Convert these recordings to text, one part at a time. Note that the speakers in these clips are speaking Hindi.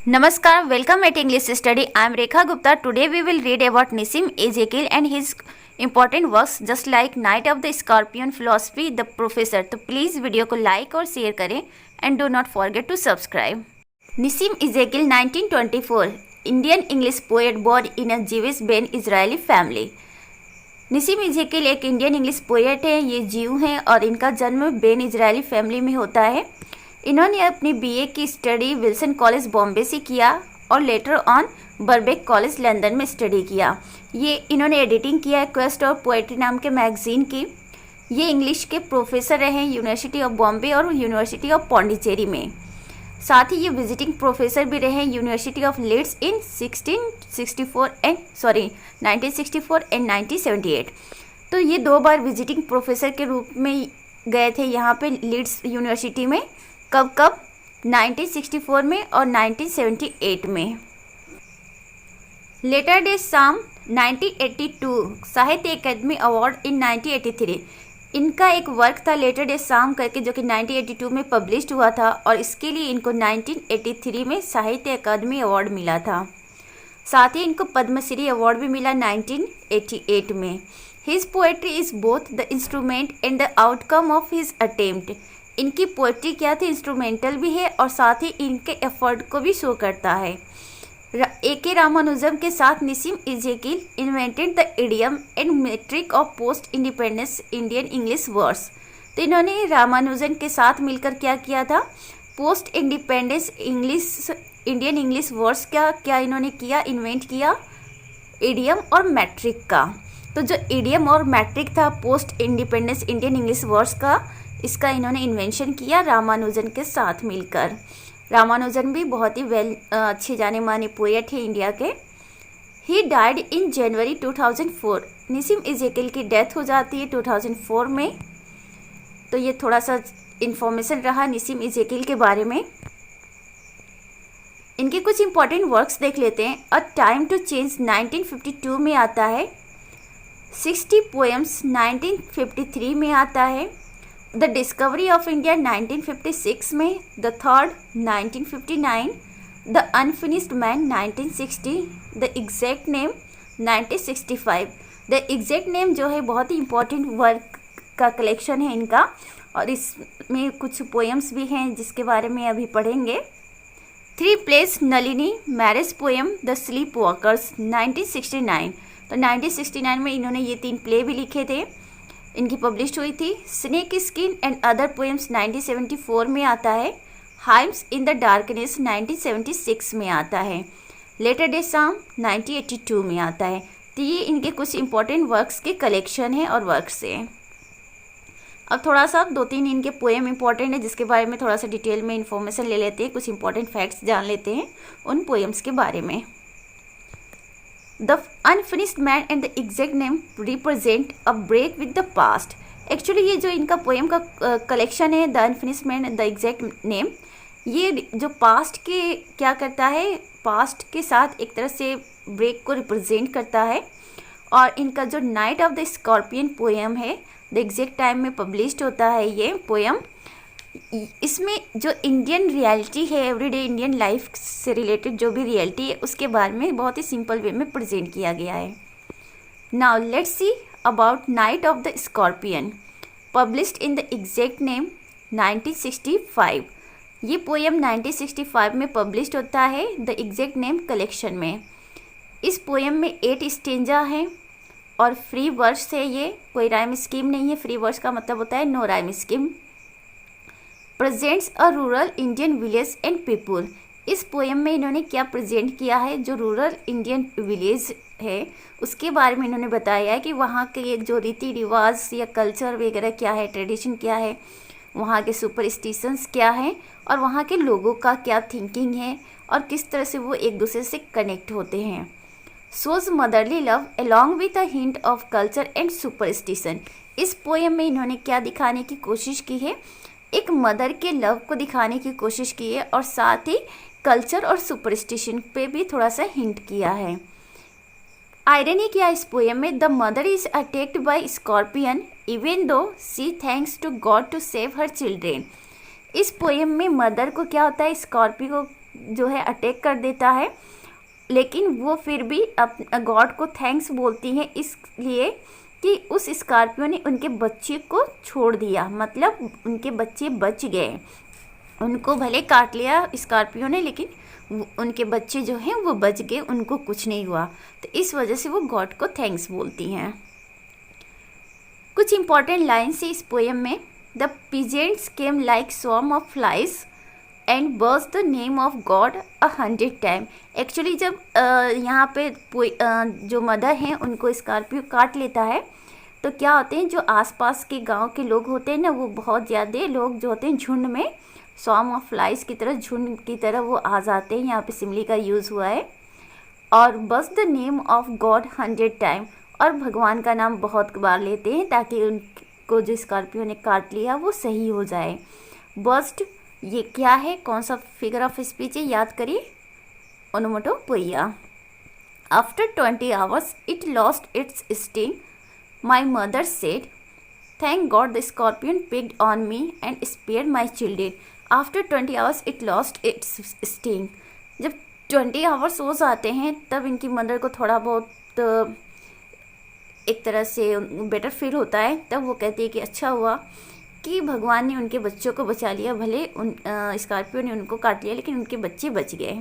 Namaskar, welcome at English Study. I am Rekha Gupta. Today we will read about Nissim Ezekiel and his important works just like Night of the Scorpion, Philosophy, The Professor. तो प्लीज़ वीडियो को लाइक और शेयर करें and do not forget to subscribe. Nissim Ezekiel 1924, Indian English poet born in a Jewish Ben Israeli family. निसिम इज़ेकियल एक इंडियन इंग्लिश पोएट है। ये जीव हैं और इनका जन्म बेन इजरायली फैमिली में होता है। इन्होंने अपनी बीए की स्टडी विल्सन कॉलेज बॉम्बे से किया और लेटर ऑन बर्बेक कॉलेज लंदन में स्टडी किया। ये इन्होंने एडिटिंग किया है क्वेस्ट और पोएट्री नाम के मैगजीन की। ये इंग्लिश के प्रोफेसर रहे यूनिवर्सिटी ऑफ बॉम्बे और यूनिवर्सिटी ऑफ पौंडीचेरी में। साथ ही ये विजिटिंग प्रोफेसर भी रहे university of leads in 1964 and 1978। तो ये 2 बार विजिटिंग प्रोफेसर के रूप में गए थे यहाँ पे लीड्स यूनिवर्सिटी में। कब 1964 में और 1978 में। लेटर डे साम 1982 साहित्य अकादमी अवार्ड इन 1983। इनका एक वर्क था लेटर डे साम करके जो कि 1982 में पब्लिश्ड हुआ था और इसके लिए इनको 1983 में साहित्य अकादमी अवार्ड मिला था। साथ ही इनको पद्मश्री अवार्ड भी मिला 1988 में। His poetry is both the instrument and the outcome of his attempt. इनकी पोएट्री क्या थी, इंस्ट्रूमेंटल भी है और साथ ही इनके एफर्ट को भी शो करता है। ए.के. रामानुजम के साथ Nissim Ezekiel invented the idiom and metric of post independence Indian English words. तो इन्होंने रामानुजन के साथ मिलकर क्या किया था, post independence Indian English words क्या इन्होंने किया, इन्वेंट किया, इडियम और मैट्रिक का। तो जो इडियम और मैट्रिक था post independence Indian English words का, इसका इन्होंने इन्वेंशन किया रामानुजन के साथ मिलकर। रामानुजन भी बहुत ही अच्छे जाने माने पोएट है इंडिया के। He died in January 2004। Nissim इज़ेकियल की डेथ हो जाती है 2004 में। तो ये थोड़ा सा इन्फॉर्मेशन रहा निसिम इज़ेकियल के बारे में। इनके कुछ इंपॉर्टेंट वर्क्स देख लेते हैं। अ टाइम टू चेंज 1952 में आता है। 60 पोएम्स 1953 में आता है। द डिस्कवरी ऑफ इंडिया 1956 में। The third 1959। The unfinished man 1960। The exact name 1965। The exact name जो है बहुत ही इंपॉर्टेंट वर्क का कलेक्शन है इनका और इसमें कुछ पोएम्स भी हैं जिसके बारे में अभी पढ़ेंगे। 3 place Nalini marriage poem the sleep walkers 1969। तो 1969 में इन्होंने ये 3 प्ले भी लिखे थे, इनकी पब्लिश हुई थी। Snake skin and other poems 1974 में आता है। हाइम्स इन द डार्कनेस 1976 में आता है। लेटर डे साम 1982 में आता है। तो ये इनके कुछ इंपॉर्टेंट वर्क्स के कलेक्शन है और वर्क्स हैं। अब थोड़ा सा 2-3 इनके पोएम इंपॉर्टेंट है जिसके बारे में थोड़ा सा डिटेल में इंफॉर्मेशन ले लेते हैं, कुछ इंपॉर्टेंट फैक्ट्स जान लेते हैं उन पोएम्स के बारे में। The unfinished man and the exact name represent a break with the past. Actually ये जो इनका पोएम का कलेक्शन है the unfinished man and the exact name, ये जो पास्ट के क्या करता है, पास्ट के साथ एक तरह से ब्रेक को रिप्रेजेंट करता है। और इनका जो night of the scorpion poem है द एग्जैक्ट टाइम में पब्लिश्ड होता है ये पोएम। इसमें जो इंडियन रियलिटी है, एवरीडे इंडियन लाइफ से रिलेटेड जो भी रियलिटी है उसके बारे में बहुत ही सिंपल वे में प्रेजेंट किया गया है। Now let's see about night of the scorpion published in the exact name 1965। ये पोएम 1965 में पब्लिश्ड होता है द एग्जैक्ट नेम कलेक्शन में। इस पोएम में 8 स्टेंजा हैं और फ्री वर्स है, ये कोई राइम स्कीम नहीं है। फ्री वर्स का मतलब होता है no rhyme scheme. Presents a rural Indian village and people. इस पोएम में इन्होंने क्या प्रेजेंट किया है, जो रूरल इंडियन विलेज है उसके बारे में इन्होंने बताया है कि वहाँ के एक जो रीति रिवाज या कल्चर वगैरह क्या है, ट्रेडिशन क्या है, वहाँ के सुपरस्टिशंस क्या हैं और वहाँ के लोगों का क्या थिंकिंग है और किस तरह से वो एक दूसरे से कनेक्ट होते हैं। Shows motherly love along with a hint of culture and superstition. इस पोएम में इन्होंने क्या दिखाने की कोशिश की है, एक मदर के लव को दिखाने की कोशिश की है और साथ ही कल्चर और सुपरस्टिशन पे भी थोड़ा सा हिंट किया है। आयरनी क्या इस पोएम में, the mother is attacked by scorpion even though she thanks to god to save her children. इस पोएम में मदर को क्या होता है, स्कॉर्पियो जो है अटैक कर देता है, लेकिन वो फिर भी गॉड को थैंक्स बोलती हैं इसलिए कि उस स्कॉर्पियो ने उनके बच्चे को छोड़ दिया, मतलब उनके बच्चे बच गए। उनको भले काट लिया स्कॉर्पियो ने, लेकिन उनके बच्चे जो हैं वो बच गए, उनको कुछ नहीं हुआ। तो इस वजह से वो गॉड को थैंक्स बोलती हैं। कुछ इंपॉर्टेंट लाइन्स है इस पोएम में। The peasants came like swarm of flies and बर्ज the name of God 100 time. Actually जब यहाँ पे जो मदर हैं उनको स्कॉर्पियो काट लेता है, तो क्या होते हैं, जो आसपास के गांव के लोग होते हैं ना, वो बहुत ज़्यादा लोग जो होते हैं झुंड में, स्वॉर्म ऑफ फ्लाइज की तरह, झुंड की तरह वो आ जाते हैं। यहाँ पे सिमली का यूज़ हुआ है। और बस the name of God 100 time, और भगवान का नाम बहुत बार लेते हैं ताकि उनको जो स्कॉर्पियो ने काट लिया वो सही हो जाए। बस्ट ये क्या है, कौन सा फिगर ऑफ स्पीच है, याद करिए, ओनोमेटोपोइया। After 20 hours it lost its sting, my mother said, thank God the scorpion picked on me and spared my children. After 20 hours it lost its sting. जब 20 आवर्स हो जाते हैं तब इनकी मदर को थोड़ा बहुत एक तरह से बेटर फील होता है। तब वो कहती है कि अच्छा हुआ कि भगवान ने उनके बच्चों को बचा लिया, भले स्कॉर्पियो ने उनको काट लिया लेकिन उनके बच्चे बच गए।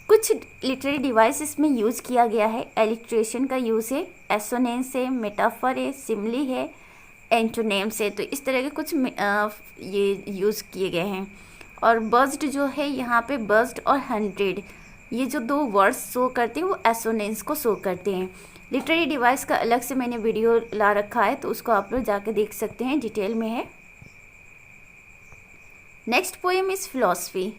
कुछ लिटरेरी डिवाइस इसमें यूज़ किया गया है। एलिट्रेशन का यूज़ है, एसोनेंस है, मेटाफर है, सिमली है, एंटोनेम्स है। तो इस तरह के कुछ ये यूज़ किए गए हैं। और बज्ड जो है यहाँ पे बज्ड और 100 ये जो दो वर्ड्स शो करते हैं वो एसोनेंस को शो करते हैं। लिटरेरी डिवाइस का अलग से मैंने वीडियो ला रखा है, तो उसको आप लोग जाके देख सकते हैं, डिटेल में है। Next poem is philosophy,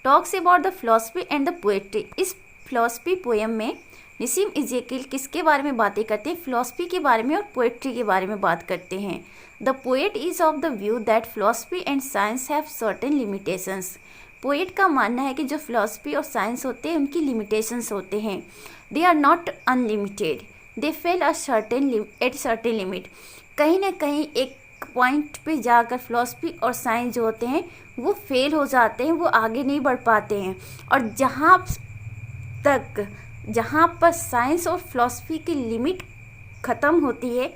talks about the philosophy and the poetry. इस फिलॉसफी पोएम में नसीम इज़ेकियल किसके बारे में बातें करते हैं, फिलॉसफी के बारे में और पोएट्री के बारे में बात करते हैं। The poet is of the view that philosophy and science have certain limitations. Poet का मानना है कि जो फिलॉसफी और साइंस होते हैं उनकी लिमिटेशंस होते हैं। They are not unlimited, they fail at certain limit. कहीं ना कहीं एक पॉइंट पे जाकर फिलॉसफी और साइंस जो होते हैं वो फेल हो जाते हैं, वो आगे नहीं बढ़ पाते हैं। और जहाँ पर साइंस और फिलॉसफी की लिमिट ख़त्म होती है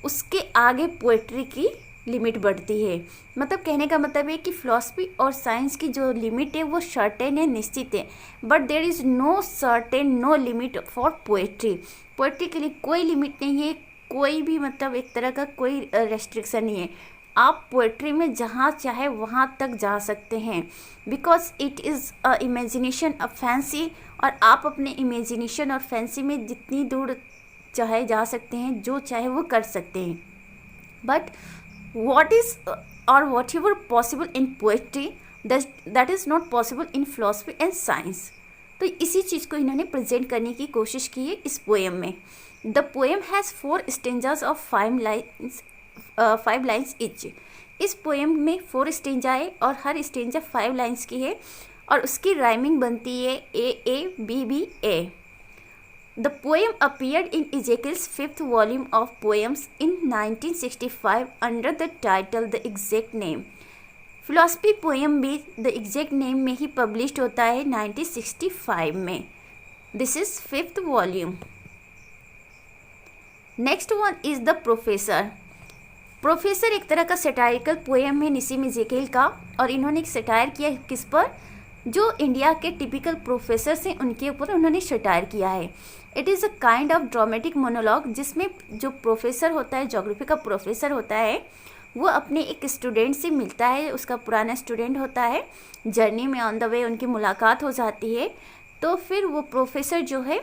उसके आगे पोएट्री की लिमिट बढ़ती है। मतलब कहने का मतलब है कि फिलॉसफी और साइंस की जो लिमिट है वो सर्टेन है, निश्चित है, but there is no limit for poetry. Poetry के लिए कोई लिमिट नहीं है, कोई भी मतलब एक तरह का कोई रेस्ट्रिक्शन नहीं है। आप पोएट्री में जहाँ चाहे वहाँ तक जा सकते हैं, because it is a imagination, a fancy, और आप अपने इमेजिनेशन और फैंसी में जितनी दूर चाहे जा सकते हैं, जो चाहे वो कर सकते हैं। But what is or whatever possible in poetry that is not possible in philosophy and science। तो इसी चीज़ को इन्होंने प्रेजेंट करने की कोशिश की है इस पोएम में। The poem has 4 stanzas of 5 lines etch. इस पोएम में 4 स्टेंजा है और हर स्टेंजा 5 लाइन्स की है और उसकी राइमिंग बनती है A B B A। The poem appeared in Ezekiel's 5th volume of poems in 1965 under the title The Exact Name। Philosophy poem भी द एग्जैक्ट नेम में ही पब्लिश्ड होता है 1965 में। This is 5th volume. Next one is the professor. Professor एक तरह का सेटायरिकल पोएम है नसीम इज़ेकियल का, और इन्होंने एक सेटायर किया किस पर, जो इंडिया के टिपिकल प्रोफेसर्स हैं उनके ऊपर उन्होंने सेटायर किया है। It is a kind of dramatic monologue, जिसमें जो प्रोफेसर होता है, ज्योग्राफी का प्रोफेसर होता है, वो अपने एक स्टूडेंट से मिलता है, उसका पुराना स्टूडेंट होता है, जर्नी में ऑन द वे उनकी मुलाकात हो जाती है। तो फिर वो प्रोफेसर जो है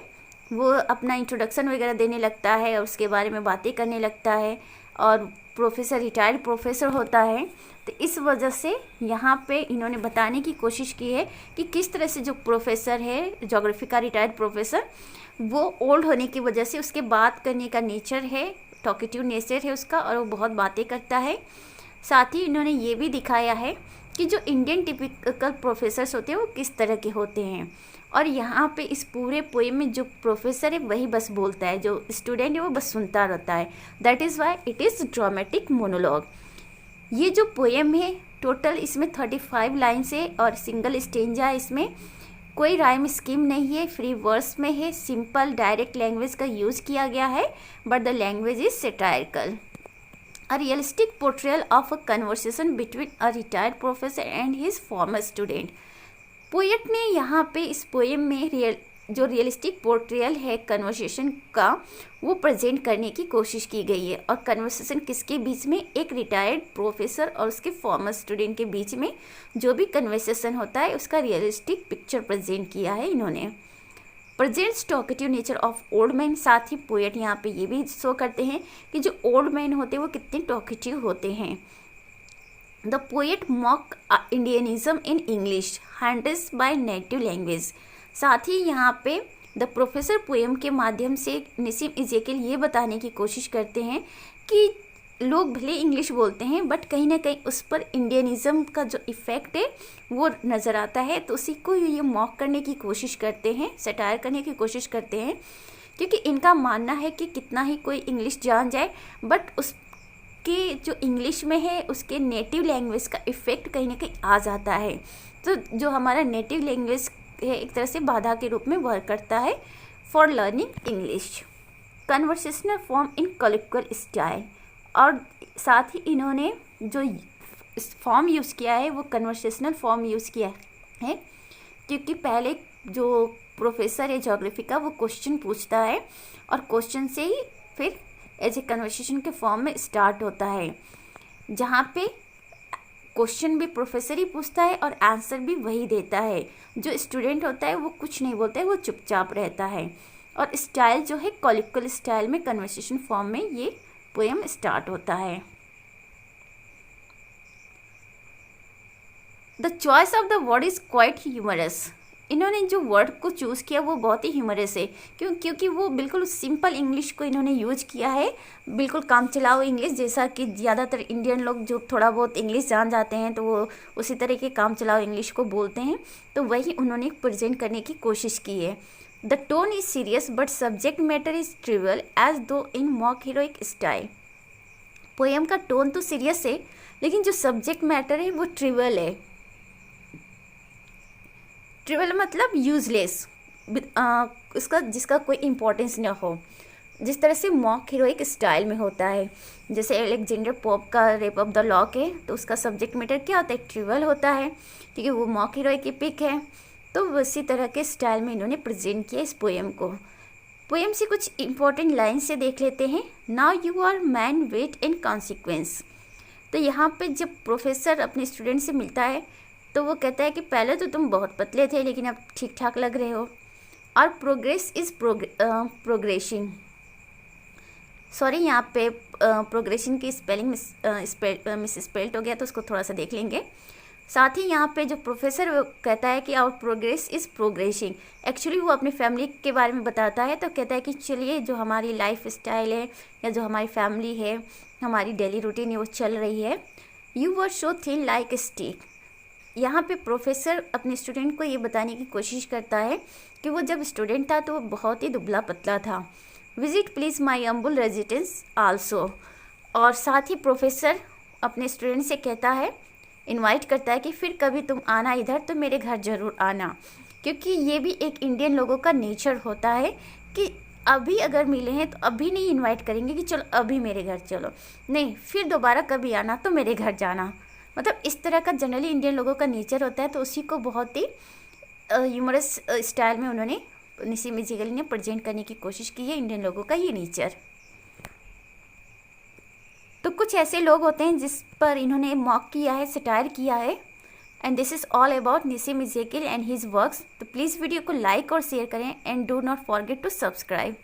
वो अपना इंट्रोडक्शन वगैरह देने लगता है और उसके बारे में बातें करने लगता है, और प्रोफेसर रिटायर्ड प्रोफेसर होता है। तो इस वजह से यहाँ पे इन्होंने बताने की कोशिश की है कि किस तरह से जो प्रोफेसर है, ज्योग्राफी का रिटायर्ड प्रोफेसर, वो ओल्ड होने की वजह से उसके बात करने का नेचर है, टॉकेटिव नेचर है उसका, और वो बहुत बातें करता है। साथ ही इन्होंने ये भी दिखाया है कि जो इंडियन टिपिकल प्रोफेसर्स होते हैं वो किस तरह के होते हैं। और यहाँ पे इस पूरे पोएम में जो प्रोफेसर है वही बस बोलता है, जो स्टूडेंट है वो बस सुनता रहता है। That is why it is dramatic monologue. ये जो पोएम है टोटल इसमें 35 लाइन्स है और सिंगल स्टेंजा है। इसमें कोई राइम स्कीम नहीं है, फ्री वर्स में है, सिंपल डायरेक्ट लैंग्वेज का यूज़ किया गया है, but the language is satirical. A realistic portrayal of a conversation between a retired professor and his former student। Poet ने यहाँ पे इस पोएम में जो रियलिस्टिक पोर्ट्रेयल है कन्वर्सेशन का वो प्रेजेंट करने की कोशिश की गई है। और कन्वर्सेशन किसके बीच में? एक रिटायर्ड प्रोफेसर और उसके फॉर्मर स्टूडेंट के बीच में जो भी कन्वर्सेशन होता है उसका रियलिस्टिक पिक्चर प्रेजेंट किया है इन्होंने। Presents talkative nature of old man. साथ ही पोएट यहाँ पे ये भी शो करते हैं कि जो ओल्ड मैन होते हैं वो कितने टॉकेटिव होते हैं। The poet mock Indianism in English handles by native language. साथ ही यहाँ पे द प्रोफेसर पोएम के माध्यम से निसीम इज़ेकिएल ये बताने की कोशिश करते हैं कि लोग भले इंग्लिश बोलते हैं बट कहीं ना कहीं उस पर इंडियनिज़्म का जो इफ़ेक्ट है वो नज़र आता है। तो उसी को ये मॉक करने की कोशिश करते हैं, सटायर करने की कोशिश करते हैं, क्योंकि इनका मानना है कि कितना ही कोई इंग्लिश जान जाए बट उसके जो इंग्लिश में है उसके नेटिव लैंग्वेज का इफ़ेक्ट कहीं ना कहीं आ जाता है। तो जो हमारा नेटिव लैंग्वेज है एक तरह से बाधा के रूप में वर्क करता है for learning English. Conversational form in colloquial style. और साथ ही इन्होंने जो फॉर्म यूज़ किया है वो कन्वर्सेशनल फॉर्म यूज़ किया है, क्योंकि पहले जो प्रोफेसर है ज्योग्राफी का वो क्वेश्चन पूछता है और क्वेश्चन से ही फिर एज ए कन्वर्सेशन के फॉर्म में स्टार्ट होता है, जहाँ पे क्वेश्चन भी प्रोफेसर ही पूछता है और आंसर भी वही देता है। जो स्टूडेंट होता है वो कुछ नहीं बोलता है, वो चुपचाप रहता है। और स्टाइल जो है कॉलिक्वल स्टाइल में कन्वर्सेशन फॉर्म में ये पोएम स्टार्ट होता है। The choice of the word is quite humorous. इन्होंने जो वर्ड को चूज़ किया वो बहुत ही ह्यूमरस है, क्योंकि वो बिल्कुल सिंपल इंग्लिश को इन्होंने यूज किया है, बिल्कुल काम चलाओ इंग्लिश, जैसा कि ज़्यादातर इंडियन लोग जो थोड़ा बहुत इंग्लिश जान जाते हैं तो वो उसी तरह के काम चलाओ इंग्लिश को बोलते हैं, तो वही उन्होंने प्रेजेंट करने की कोशिश की है। The tone is serious but subject matter is trivial as though in mock heroic style. Poem का टोन तो सीरियस है लेकिन जो सब्जेक्ट मैटर है वो ट्रिवियल है। ट्रिवियल मतलब यूजलेस, उसका जिसका कोई इम्पोर्टेंस न हो, जिस तरह से मॉक हीरोइक स्टाइल में होता है। जैसे अलेक्जेंडर पोप का रेप ऑफ द लॉक है तो उसका सब्जेक्ट मैटर क्या होता है? ट्रिवियल होता है, क्योंकि वो मॉक हीरोइक एपिक है। तो उसी तरह के स्टाइल में इन्होंने प्रेजेंट किया इस पोएम को। पोएम से कुछ इंपॉर्टेंट लाइन से देख लेते हैं। Now you are man weight and consequence. तो यहाँ पे जब प्रोफेसर अपने स्टूडेंट से मिलता है तो वो कहता है कि पहले तो तुम बहुत पतले थे लेकिन अब ठीक ठाक लग रहे हो। और प्रोग्रेस इज़ प्रोग्रेसिंग। सॉरी, यहाँ पे प्रोग्रेशन की स्पेलिंग मिस स्पेल्ड हो गया तो उसको थोड़ा सा देख लेंगे। साथ ही यहाँ पे जो प्रोफेसर वो कहता है कि our progress is progressing, actually वो अपनी फैमिली के बारे में बताता है। तो कहता है कि चलिए जो हमारी लाइफ स्टाइल है या जो हमारी फैमिली है, हमारी डेली रूटीन है वो चल रही है। You were so thin like a stick. यहाँ पे प्रोफेसर अपने स्टूडेंट को ये बताने की कोशिश करता है कि वो जब स्टूडेंट था तो वो बहुत ही दुबला पतला था। Visit please my humble residence also. और साथ ही प्रोफेसर अपने स्टूडेंट से कहता है, इनवाइट करता है कि फिर कभी तुम आना इधर तो मेरे घर ज़रूर आना, क्योंकि ये भी एक इंडियन लोगों का नेचर होता है कि अभी अगर मिले हैं तो अभी नहीं इनवाइट करेंगे कि चलो अभी मेरे घर चलो, नहीं फिर दोबारा कभी आना तो मेरे घर जाना। मतलब इस तरह का जनरली इंडियन लोगों का नेचर होता है। तो उसी को बहुत ही ह्यूमरस स्टाइल में उन्होंने निसीम इज़ेकिएल ने प्रेजेंट करने की कोशिश की है, इंडियन लोगों का ये नेचर। तो कुछ ऐसे लोग होते हैं जिस पर इन्होंने मॉक किया है, सटायर किया है। And this is all about Nissim Ezekiel and his works. तो प्लीज़ वीडियो को लाइक और शेयर करें and do not forget to subscribe.